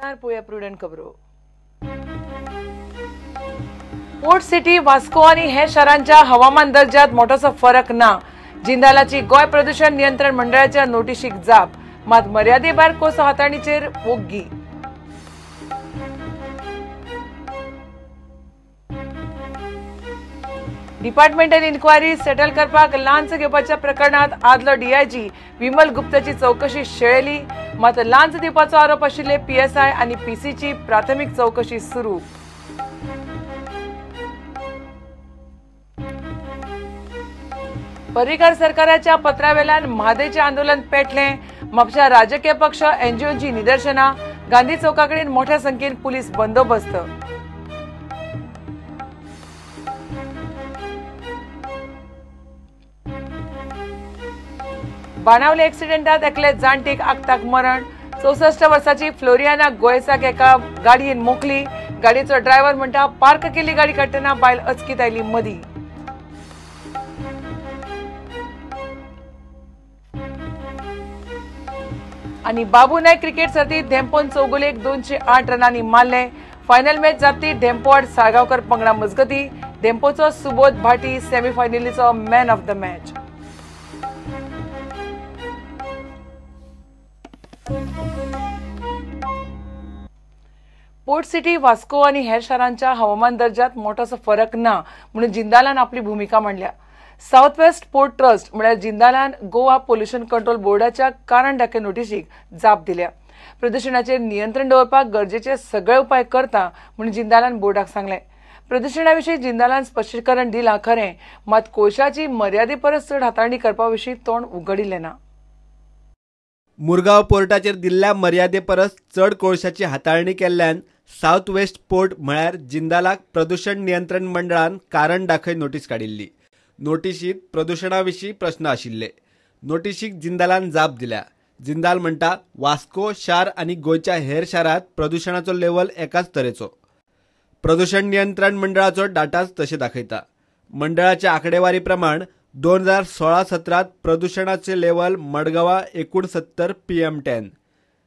नमस्कार, पोया प्रुडंट खबरो। पोर्ट सिटी वास्को आणि हेर शारांच्या हवामान दर्जात मोठोसो फरक ना। जिंदालाची गोय प्रदूषण नियंत्रण मंडळाच्या नोटीशीक जाप, मात मर्यादे भायर कोसो हाताळणीचेर ओग्गी। डिपार्टमेंटल इन्क्वायरी सेटल करपाक लांच घेवपाच्या प्रकरणात आदलो डीआयजी विमल गुप्ताची चौकशी शेळयली, मात लांच दिवपाचो आरोप आशिल्ले पीएसआय आणि पीसीची प्राथमिक चौकशी सुरू। पर्रीकार सरकाराच्या पत्रावेल्यान म्हादेचे आंदोलन पेटले। म्हापशा राजकीय पक्ष एनजीओची निदर्शना, गांधी चौकाकडेन मोठ्या संख्येन पुलीस बंदोबस्त। बाणावले एक्सिडेंटात एकले जाणटीक आगताक मरण। 64 वर्साची फ्लोरियाना गोयसाक एका गाडयेन मोखली। गाडयेचो ड्रायव्हर म्हणटा पार्क केल्ली गाडी काडटना बायल अचकीत आयली मदीं। आणि बाबू नायक क्रिकेट सर्तीत धेंपोन चौगुलेक 208 रनांनी मारले। फायनल मॅच जापती धेंपो आड साळगांवकर पंगडा मजगती। धेंपोचो सुबोध भाटी सेमीफायनलीचो man of the match. Port city Vasco आणि हेर शारांच्या हवामान दर्जात मोठोसो फरक ना म्हणून जिंदालान आपली भूमिका मांडल्या। साउथ वेस्ट पोर्ट ट्रस्ट म्हळ्यार जिंदालान गोवा पोल्युशन कंट्रोल बोर्डाच्या कारण दाखय नोटीशीक जाप दिल्या। प्रदूषणाचेर नियंत्रण दवरपाक गरजेचे सगळे उपाय करता म्हणून जिंदालान बोर्डाक सांगले। प्रदूषणाविशीं जिंदालान स्पश्टीकरण दिलां खरें, मात कोळशाची मर्यादे परस चड हाताळणी करपा विशीं तोंड उगडिल्लें ना। मुरगांव पोर्टाचेर दिल्ल्या मर्यादे परस चड कोळशाची हाताळणी केल्ल्यान साउथ वेस्ट पोर्ट म्हळ्यार जिंदालाक प्रदूषण नियंत्रण मंडळान कारण दाखय नोटीस काडिल्ली। नोटीशीत प्रदूषणाविशीं प्रश्न आशिल्ले। नोटीशीक जिंदालान जाप दिल्या। जिंदाल म्हणटा वास्को शार आणि गोंयच्या हेर शारांत प्रदूषणाचो लेवल एकाच तरेचो। प्रदूषण नियंत्रण मंडळाचो डाटाच तशें दाखयता। मंडळाच्या आंकडेवारी प्रमाण 2016-17 प्रदूषणाचे लेवल मडगांवां 69 PM10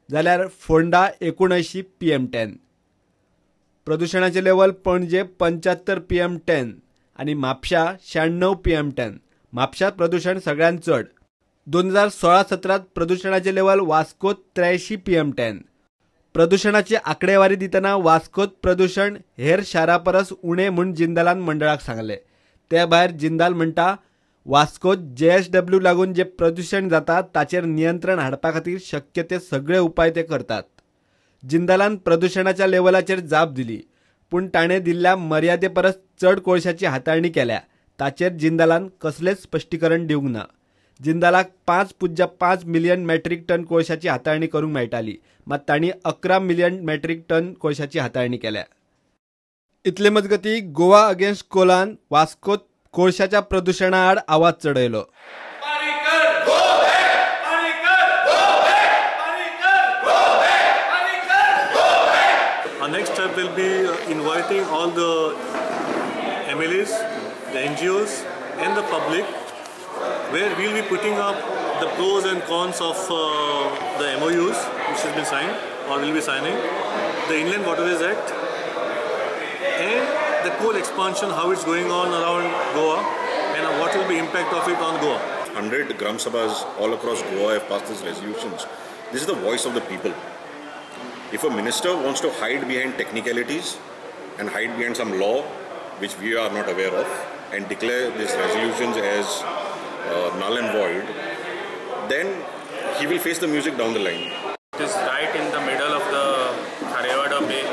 जाल्यार फोंडा 79 PM10। प्रदूषणाचे लेवल पणजे 75 PM10 आणि म्हापशा 96 PM10। म्हापशांत प्रदूषण सगळ्यांत चड। 2016-17 प्रदूषणाचे लेवल वास्कोत 83 PM10। प्रदूषणाची आंकडेवारी दितना वास्कोत प्रदूषण हेर शारां परस उणें म्हूण जिंदालान मंडळाक सांगलें। ते भायर जिंदाल म्हणटा वास्कोत JSW लागून जे प्रदूषण जाता ताचेर नियंत्रण हाडपा खातीर शक्य ते सगळे उपाय ते करतात। जिंदालान प्रदूषणाच्या लेवलाचेर जाप दिली, पूण ताणें दिल्ल्या मर्यादे परस चड कोळशाची हाताळणी केल्या ताचेर जिंदालान कसलेंच स्पश्टीकरण दिवंक ना। जिंदालाक 5.5 मिलियन मेट्रीक टन कोळशाची हाताळणी करूंक मेळटाली, मात तांणी 11 मिलियन मेट्रीक टन कोळशाची हाताळणी केल्या। इतले मजगती गोवा अगेन्स्ट कोलान वास्कोत कोळशाच्या प्रदूषणा आड आवाज चढयलो। Our next step will be inviting all the MLAs, the NGOs and the public, where we'll be putting up the pros and cons of the MOUs which has been signed or will be signing, the Inland Waterways Act and the coal expansion, how it's going on around Goa and what will be impact of it on Goa. 100 Gram Sabhas all across Goa have passed these resolutions. This is the voice of the people. If a minister wants to hide behind technicalities and hide behind some law which we are not aware of and declare these resolutions as null and void, then he will face the music down the line. It is right in the middle of the Kharewada Bay,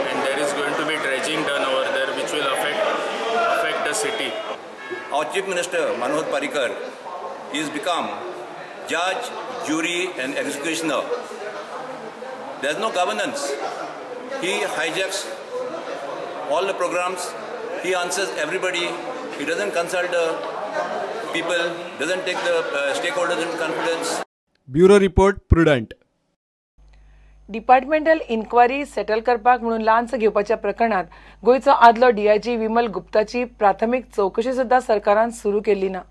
and there is going to be dredging done over there which will affect the city. Our Chief Minister Manohar Parrikar is become judge, jury and executioner. There is no governance. He hijacks all the programs. He answers everybody. He doesn't consult the people, doesn't take the stakeholders in confidence. Bureau report Prudent. Departmental inquiry settle करपाक म्हणून launch घेवपाच्या प्रकरणात गोंयचो आदलो DIG Vimal गुप्ताची प्राथमिक चौकशी सुद्धा सरकारान सुरू केल्ली ना।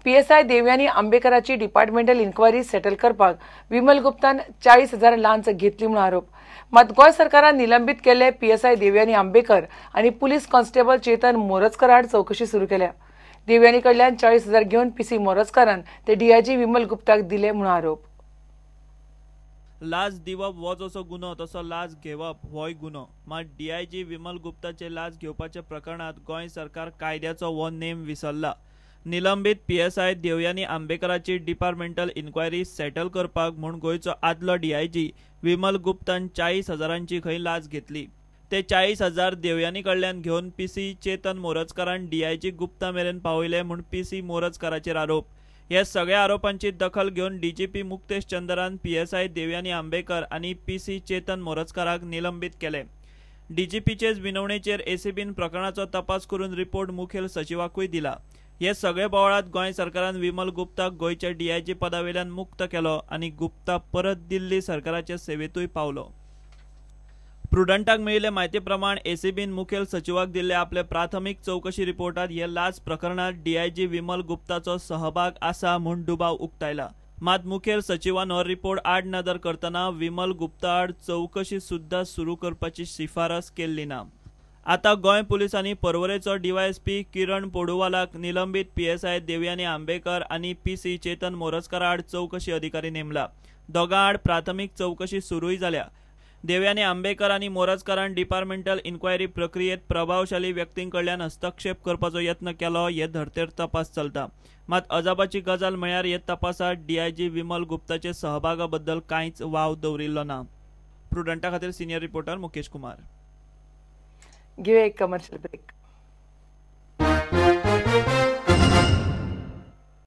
PSI देवयानी आंबेकराची डिपार्टमेंटल इन्क्वायरी सेटल करपाक विमल गुप्तान 40,000 लांच घेतली म्हणून आरोप. मात गोय सरकारान निलंबित केल्ले PSI देवयानी आंबेकर आणि पुलीस कॉन्स्टेबल चेतन मोरजकर आड चौकशी सुरू केल्या. देवयानी कडल्यान 40,000 घेवन PC मोरजकारान ते DIG विमल गुप्ताक दिले म्हणून आरोप. लाच दिवप हो जसो गुन्हो तसो लाच घेवप होय गुन्हो. मात DIG विमल गुप्ताचे लाच घेवपाच्या प्रकरणात गोंय सरकार कायद्याचो हो नेम विसरला. निलंबित PSI देवयानी आंबेकराची डिपार्टमेंटल इन्क्वायरी सेटल करपाक म्हूण गोंयचो आदलो DIG विमल गुप्तान 40,000ची खंय लाच घेतली. ते 40,000 देवयानी कडल्यान घेवन PC चेतन मोरजकारान DIG गुप्ता मेरेन पावयले म्हूण PC मोरजकाराचेर आरोप. हे सगळ्या आरोपांची दखल घेवन DGP मुक्तेश चंद्रान PSI देवयानी आंबेकर आणि PC चेतन मोरजकाराक निलंबित केले. DGPचेच विनवणेचेर ACBन प्रकरणाचो तपास करून रिपोर्ट मुखेल सचिवाकूय दिला. हे सगळे बोवाळात गोंय सरकारान विमल गुप्ताक गोंयच्या DIG पदावेल्यान मुक्त केलो आणि गुप्ता परत दिल्ली सरकाराच्या सेवेतूय पावलो. प्रुडंटाक मेळिल्ले म्हायती प्रमाण ACBन मुखेल सचिवाक दिल्ले आपले प्राथमीक चौकशी रिपोर्टात हे लाच प्रकरणात DIG विमल गुप्ताचो सहभाग आसा म्हूण दुबाव उक्तायला. मात मुखेल सचिवान हो रिपोर्ट आड नदर करतना विमल गुप्ता आड चौकशी सुद्धा सुरू करपाची शिफारस केल्ली ना. आता गोंय पुलिसांनी पर्वरेचो DYSP किरण पोडुवालाक निलंबित PSI देवयानी आंबेकर आणि PC चेतन मोरजकार आड चौकशी अधिकारी नेमला. दोगां आड प्राथमीक चौकशी सुरूय जाल्या. देवयानी आंबेकर आणि मोरजकारान डिपार्टमेंटल इन्क्वायरी प्रक्रियेत प्रभावशाली व्यक्तींकडल्यान हस्तक्षेप करपाचो यत्न केलो हे धर्तेर तपास चलता. मात अजापाची गजाल म्हळ्यार हे तपासात DIG विमल गुप्ताचे सहभागा बद्दल कांयच वाव दवरिल्लो ना. प्रुडंटा खातीर सिनियर रिपोर्टर मुकेश कुमार. घेऊया एक कमर्शियल ब्रेक.